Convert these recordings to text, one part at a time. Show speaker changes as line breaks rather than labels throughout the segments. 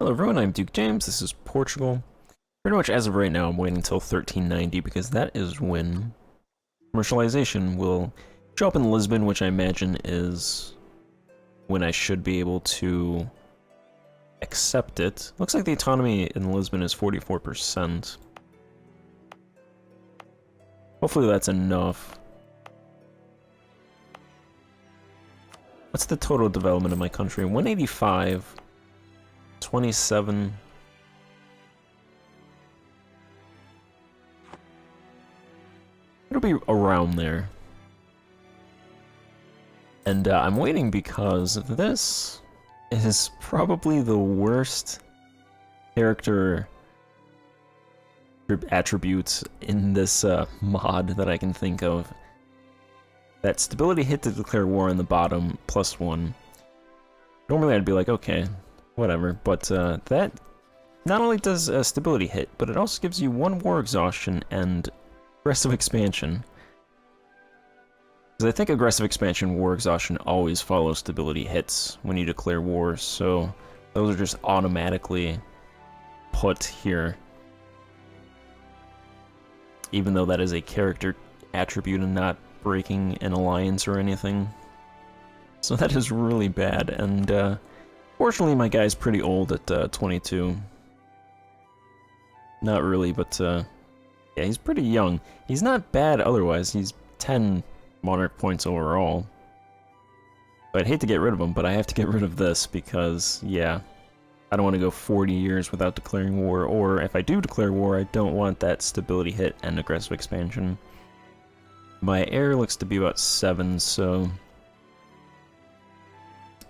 Hello everyone, I'm Duke James, this is Portugal. Pretty much as of right now, I'm waiting until 1390 because that is when commercialization will show up in Lisbon, which I imagine is when I should be able to accept it. Looks like the autonomy in Lisbon is 44%. Hopefully that's enough. What's the total development of my country? 185, 27. It'll be around there. And I'm waiting because this is probably the worst character attributes in this mod that I can think of. That stability hit to declare war on the bottom, +1. Normally I'd be like, okay, whatever, but that not only does a stability hit, but it also gives you 1 war exhaustion and aggressive expansion. Because I think aggressive expansion, war exhaustion always follows stability hits when you declare war, so those are just automatically put here. Even though that is a character attribute and not breaking an alliance or anything. So that is really bad, and fortunately my guy's pretty old at 22. Not really, but yeah, he's pretty young. He's not bad otherwise, he's 10 monarch points overall. So I'd hate to get rid of him, but I have to get rid of this because, yeah, I don't want to go 40 years without declaring war, or if I do declare war, I don't want that stability hit and aggressive expansion. My heir looks to be about 7, so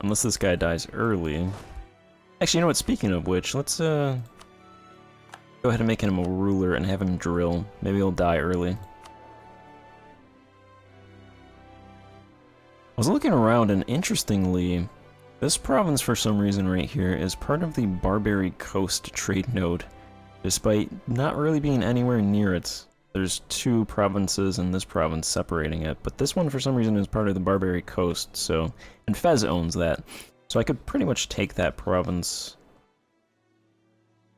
unless this guy dies early. Actually, you know what, speaking of which, let's go ahead and make him a ruler and have him drill. Maybe he'll die early. I was looking around, and interestingly, this province for some reason right here is part of the Barbary Coast trade node, despite not really being anywhere near it. There's 2 provinces in this province separating it, but this one for some reason is part of the Barbary Coast, so, and Fez owns that. So I could pretty much take that province,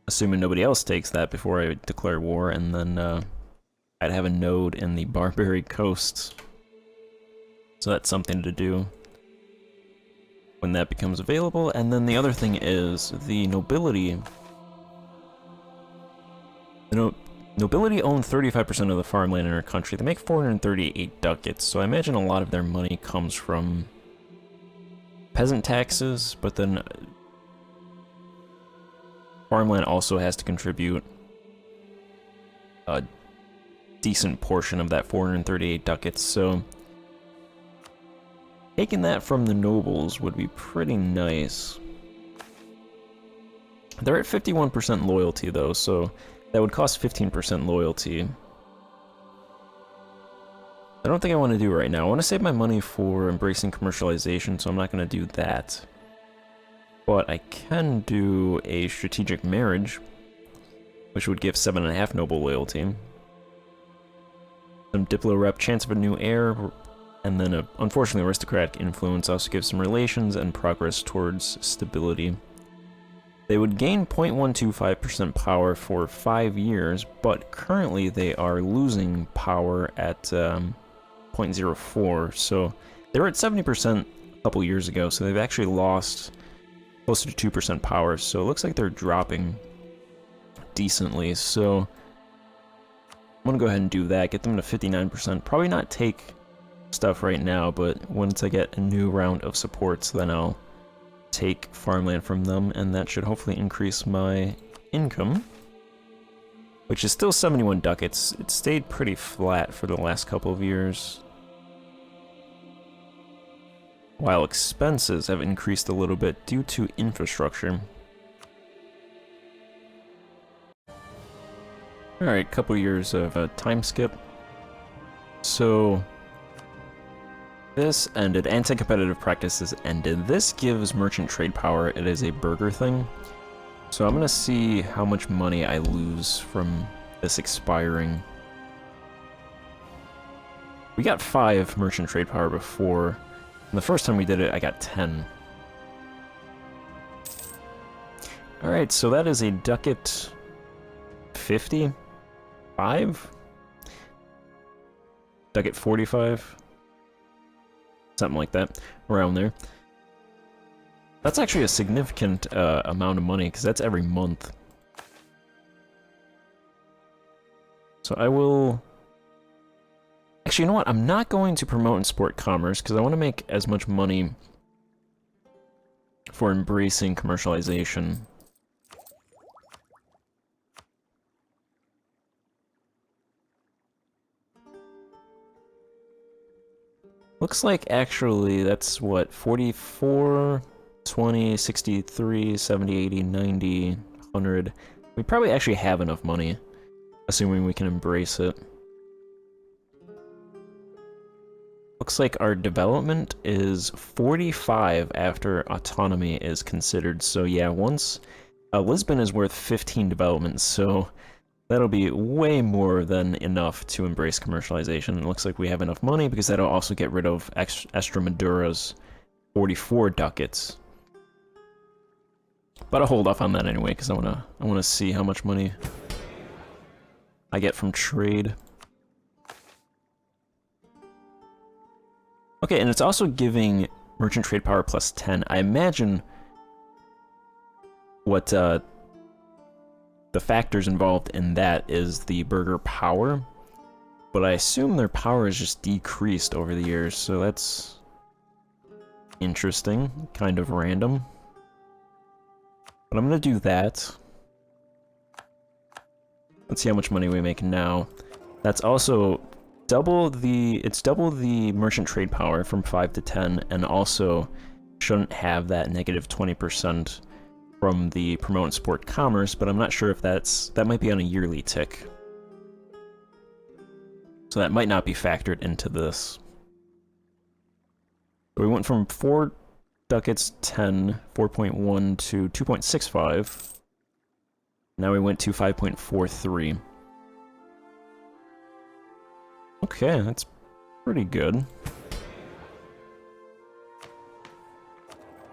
assuming nobody else takes that before I declare war, and then I'd have a node in the Barbary Coast. So that's something to do when that becomes available. And then the other thing is the nobility. Nobility own 35% of the farmland in our country. They make 438 ducats, so I imagine a lot of their money comes from peasant taxes, but then farmland also has to contribute a decent portion of that 438 ducats, so taking that from the nobles would be pretty nice. They're at 51% loyalty though, so that would cost 15% loyalty. I don't think I want to do it right now. I want to save my money for embracing commercialization, so I'm not going to do that. But I can do a strategic marriage, which would give 7.5 noble loyalty. Some diplo rep, chance of a new heir, and then unfortunately aristocratic influence also gives some relations and progress towards stability. They would gain 0.125% power for 5 years, but currently they are losing power at 0.04, so they were at 70% a couple years ago, so they've actually lost closer to 2% power, so it looks like they're dropping decently, so I'm gonna go ahead and do that, get them to 59%, probably not take stuff right now, but once I get a new round of supports, then I'll take farmland from them, and that should hopefully increase my income, which is still 71 ducats. It stayed pretty flat for the last couple of years, while expenses have increased a little bit due to infrastructure. Alright, couple years of time skip. So this ended, anti-competitive practices ended. This gives merchant trade power. It is a burger thing. So I'm gonna see how much money I lose from this expiring. We got 5 merchant trade power before, and the first time we did it, I got 10. Alright, so that is a ducat 55? Ducat 45? Something like that, around there. That's actually a significant amount of money, because that's every month. So I will... Actually, you know what? I'm not going to promote and support commerce, because I want to make as much money for embracing commercialization. Looks like, actually, that's what, 44, 20, 63, 70, 80, 90, 100. We probably actually have enough money, assuming we can embrace it. Looks like our development is 45 after autonomy is considered. So yeah, once Lisbon is worth 15 developments, so that'll be way more than enough to embrace commercialization. It looks like we have enough money because that'll also get rid of Extremadura's 44 ducats. But I'll hold off on that anyway because I wanna see how much money I get from trade. Okay, and it's also giving merchant trade power plus 10. I imagine what the factors involved in that is the burger power, but I assume their power is just decreased over the years, so that's interesting, kind of random. But I'm gonna do that. Let's see how much money we make now. That's also double the merchant trade power from 5 to 10, and also shouldn't have that negative 20% from the promote and support commerce, but I'm not sure if that might be on a yearly tick. So that might not be factored into this. So we went from 4 ducats 10, 4.1 to 2.65. Now we went to 5.43. Okay, that's pretty good.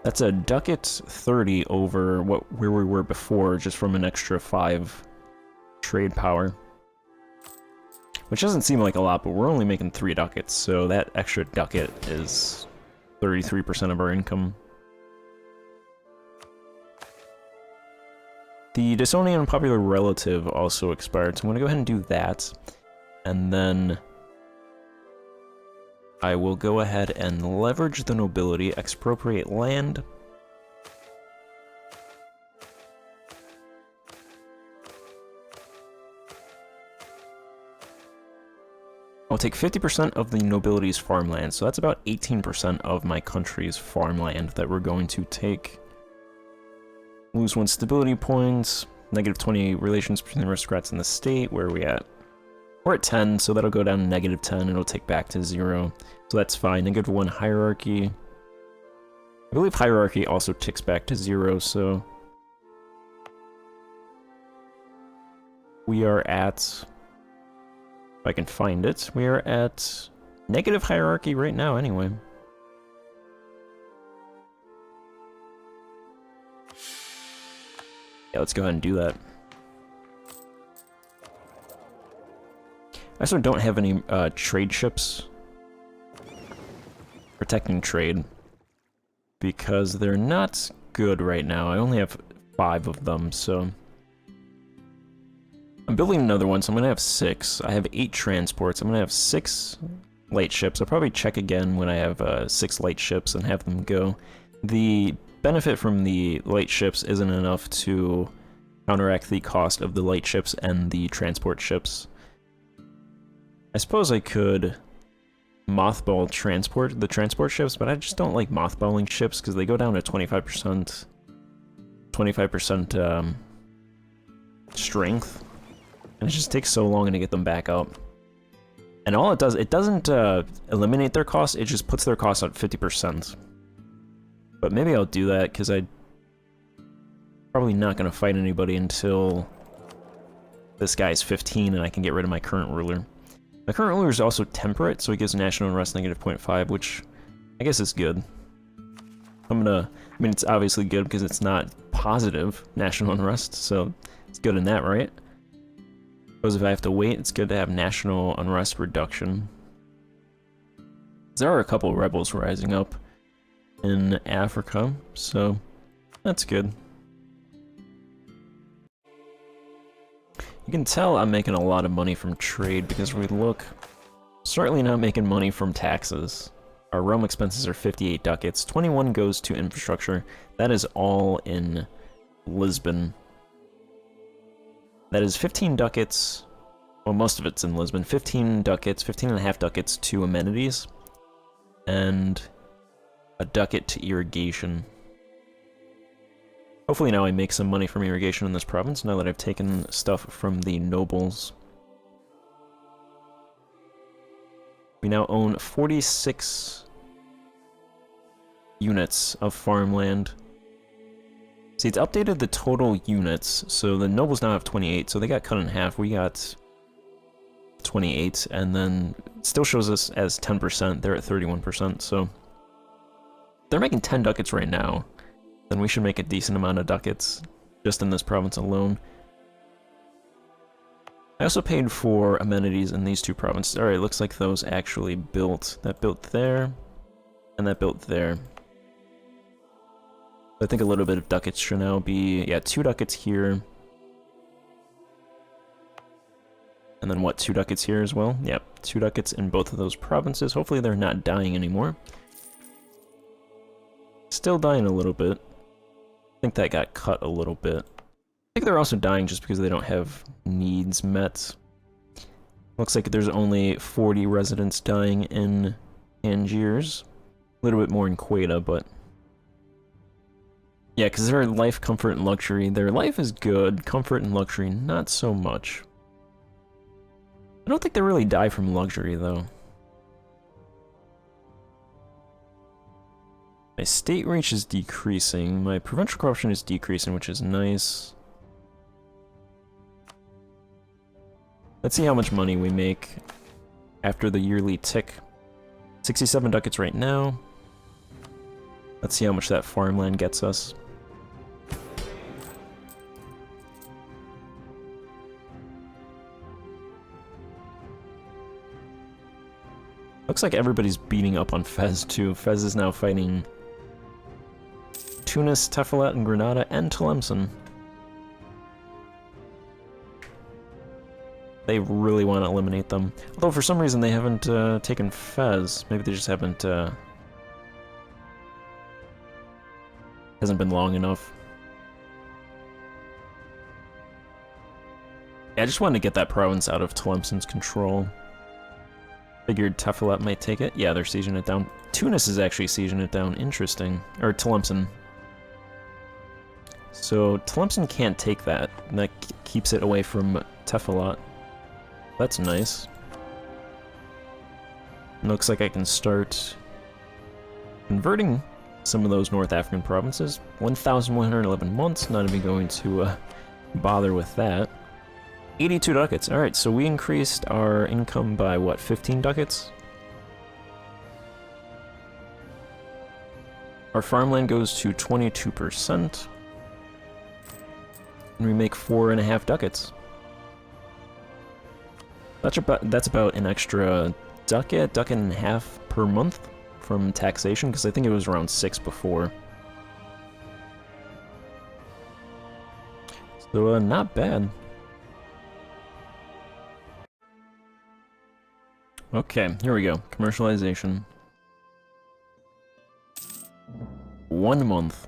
That's a ducat 30 over where we were before, just from an extra 5 trade power. Which doesn't seem like a lot, but we're only making 3 ducats, so that extra ducat is 33% of our income. The Disown an Unpopular Relative also expired, so I'm going to go ahead and do that. And then I will go ahead and leverage the nobility, expropriate land. I'll take 50% of the nobility's farmland, so that's about 18% of my country's farmland that we're going to take. Lose 1 stability points, negative 20 relations between the aristocrats and the state. Where are we at? We're at 10, so that'll go down to negative 10, and it'll take back to 0. So that's fine. Negative 1 hierarchy. I believe hierarchy also ticks back to 0, so we are at, if I can find it, we are at negative hierarchy right now anyway. Yeah, let's go ahead and do that. I also don't have any trade ships protecting trade because they're not good right now. I only have 5 of them, so I'm building another one, so I'm gonna have 6. I have 8 transports. I'm gonna have 6 light ships. I'll probably check again when I have 6 light ships and have them go. The benefit from the light ships isn't enough to counteract the cost of the light ships and the transport ships. I suppose I could mothball the transport ships, but I just don't like mothballing ships because they go down to 25% strength, and it just takes so long to get them back up. And all it does, it doesn't eliminate their cost, it just puts their cost at 50%. But maybe I'll do that because I'm probably not going to fight anybody until this guy's 15 and I can get rid of my current ruler. My current ruler is also temperate, so he gives national unrest negative 0.5, which I guess is good. I mean, it's obviously good because it's not positive national unrest, so it's good in that, right? Suppose if I have to wait, it's good to have national unrest reduction. There are a couple of rebels rising up in Africa, so that's good. You can tell I'm making a lot of money from trade because we look, certainly not making money from taxes. Our realm expenses are 58 ducats, 21 goes to infrastructure. That is all in Lisbon. That is 15 ducats, well, most of it's in Lisbon, 15 ducats, 15 and a half ducats to amenities, and a ducat to irrigation. Hopefully now I make some money from irrigation in this province, now that I've taken stuff from the nobles. We now own 46 units of farmland. See, it's updated the total units, so the nobles now have 28, so they got cut in half. We got 28, and then it still shows us as 10%. They're at 31%, so they're making 10 ducats right now. Then we should make a decent amount of ducats just in this province alone. I also paid for amenities in these two provinces. Alright, looks like those actually built. That built there, and that built there. I think a little bit of ducats should now be, yeah, 2 ducats here. And then what, 2 ducats here as well? Yep, 2 ducats in both of those provinces. Hopefully they're not dying anymore. Still dying a little bit. I think that got cut a little bit. I think they're also dying just because they don't have needs met. Looks like there's only 40 residents dying in Angiers. A little bit more in Quetta, but... yeah, because their life, comfort, and luxury. Their life is good, comfort and luxury not so much. I don't think they really die from luxury, though. My state reach is decreasing. My provincial corruption is decreasing, which is nice. Let's see how much money we make after the yearly tick. 67 ducats right now. Let's see how much that farmland gets us. Looks like everybody's beating up on Fez too. Fez is now fighting Tunis, Tefillet, and Granada, and Tlemcen. They really want to eliminate them. Although for some reason they haven't taken Fez. Maybe they just haven't... hasn't been long enough. Yeah, I just wanted to get that province out of Tlemcen's control. Figured Tefillet might take it. Yeah, they're sieging it down. Tunis is actually sieging it down. Interesting. Or Tlemcen. So Tlemcen can't take that. And that keeps it away from Tefillet. That's nice. Looks like I can start converting some of those North African provinces. 1,111 months. Not even going to bother with that. 82 ducats. Alright, so we increased our income by, what, 15 ducats? Our farmland goes to 22%. And we make 4.5 ducats. That's about an extra ducat and a half per month from taxation, because I think it was around 6 before. So, not bad. Okay, here we go. Commercialization. 1 month.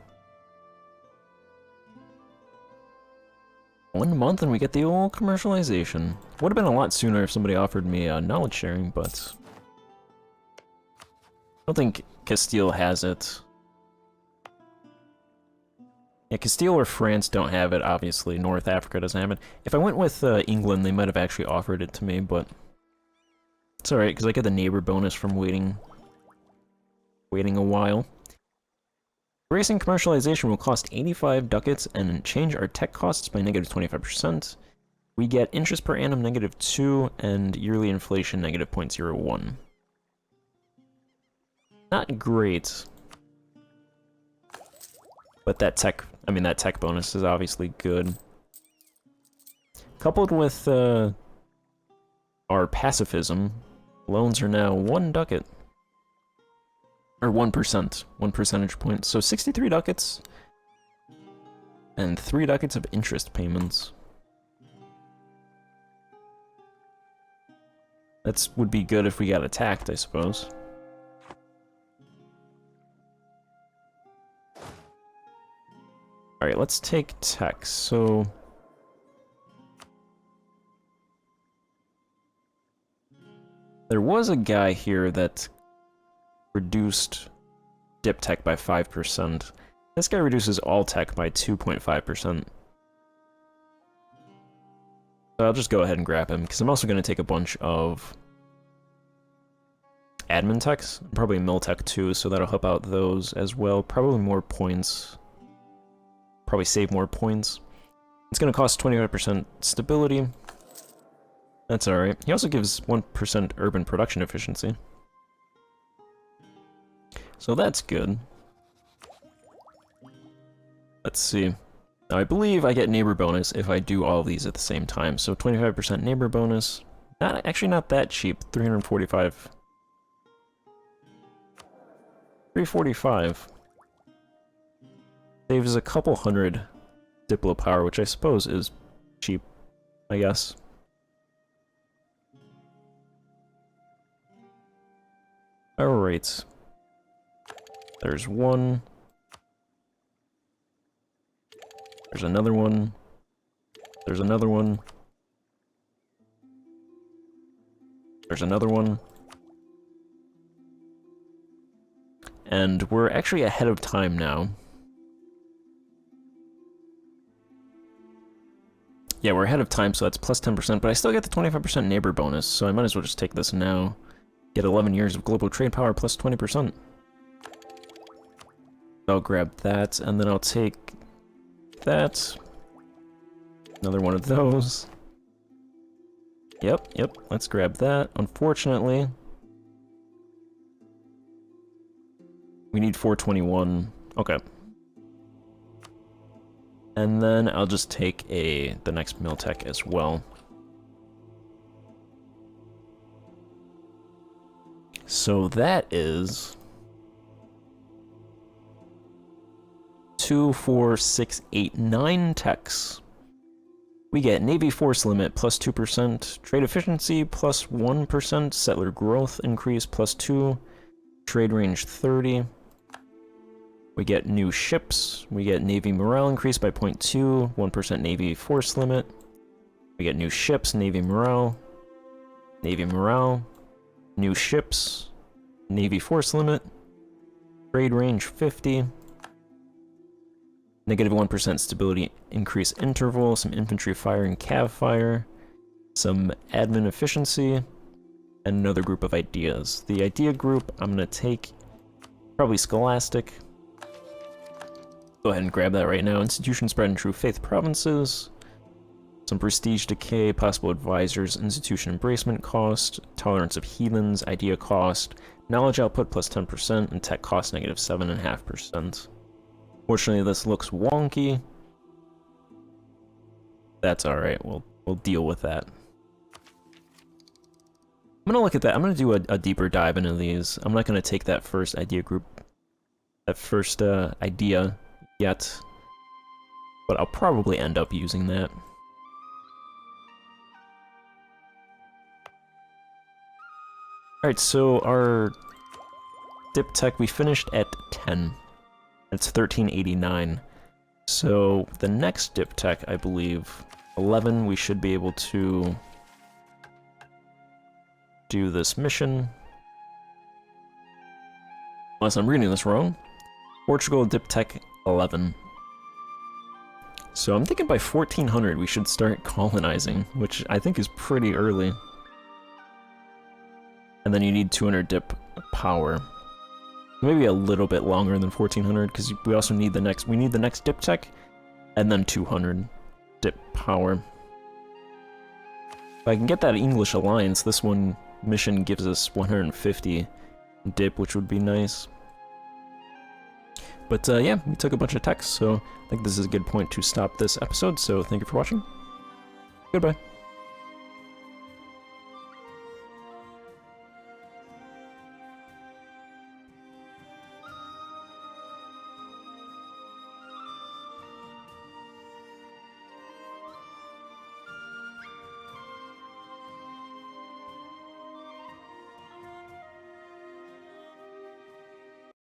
1 month and we get the old commercialization. Would have been a lot sooner if somebody offered me knowledge sharing, but... I don't think Castile has it. Yeah, Castile or France don't have it, obviously. North Africa doesn't have it. If I went with England, they might have actually offered it to me, but... it's alright, because I get the neighbor bonus from waiting a while. Racing commercialization will cost 85 ducats and change our tech costs by negative 25%. We get interest per annum negative 2 and yearly inflation negative 0.01. Not great. But that tech I mean, that tech bonus is obviously good. Coupled with our pacifism, loans are now 1 ducat. Or 1%, 1 percentage point. So 63 ducats and 3 ducats of interest payments. That would be good if we got attacked, I suppose. Alright, let's take tech. So there was a guy here that reduced dip tech by 5%. This guy reduces all tech by 2.5%. So I'll just go ahead and grab him, because I'm also going to take a bunch of admin techs, probably mill tech too, so that'll help out those as well. Probably more points. Probably save more points. It's going to cost 25% stability. That's alright. He also gives 1% urban production efficiency. So that's good. Let's see. Now I believe I get neighbor bonus if I do all of these at the same time. So 25% neighbor bonus. Actually not that cheap. 345. 345. Saves a couple hundred Diplo power, which I suppose is cheap, I guess. Alright. There's one. There's another one. There's another one. There's another one. And we're actually ahead of time now. Yeah, we're ahead of time, so that's plus 10%, but I still get the 25% neighbor bonus, so I might as well just take this now. Get 11 years of global trade power plus 20%. I'll grab that, and then I'll take that. Another one of those. Yep, let's grab that. Unfortunately, we need 421. Okay. And then I'll just take the next mill tech as well. So that is 2, 4, 6, 8, 9 techs. We get Navy Force Limit plus 2%, Trade Efficiency plus 1%, Settler Growth Increase plus 2, Trade Range 30. We get new ships, we get Navy Morale Increase by 0.2, 1% Navy Force Limit. We get new ships, Navy Morale, new ships, Navy Force Limit, Trade Range 50, negative 1% Stability Increase Interval, some Infantry Fire and Cav Fire, some Admin Efficiency, and another group of ideas. The idea group, I'm going to take probably Scholastic. Go ahead and grab that right now. Institution Spread and True Faith Provinces. Some Prestige Decay, Possible Advisors, Institution Embracement Cost, Tolerance of Heathens, Idea Cost, Knowledge Output plus 10%, and Tech Cost negative 7.5%. Fortunately, this looks wonky. That's alright, we'll deal with that. I'm gonna look at that. I'm gonna do a deeper dive into these. I'm not gonna take that first idea group, that first idea yet, but I'll probably end up using that. Alright, so our dip tech, we finished at 10. It's 1389. So the next dip tech, I believe, 11, we should be able to do this mission. Unless I'm reading this wrong. Portugal dip tech 11. So I'm thinking by 1400 we should start colonizing, which I think is pretty early. And then you need 200 dip power. Maybe a little bit longer than 1400, because we also need the next dip tech, and then 200 dip power. If I can get that English alliance, this one mission gives us 150 dip, which would be nice. But yeah, we took a bunch of techs, so I think this is a good point to stop this episode, so thank you for watching. Goodbye.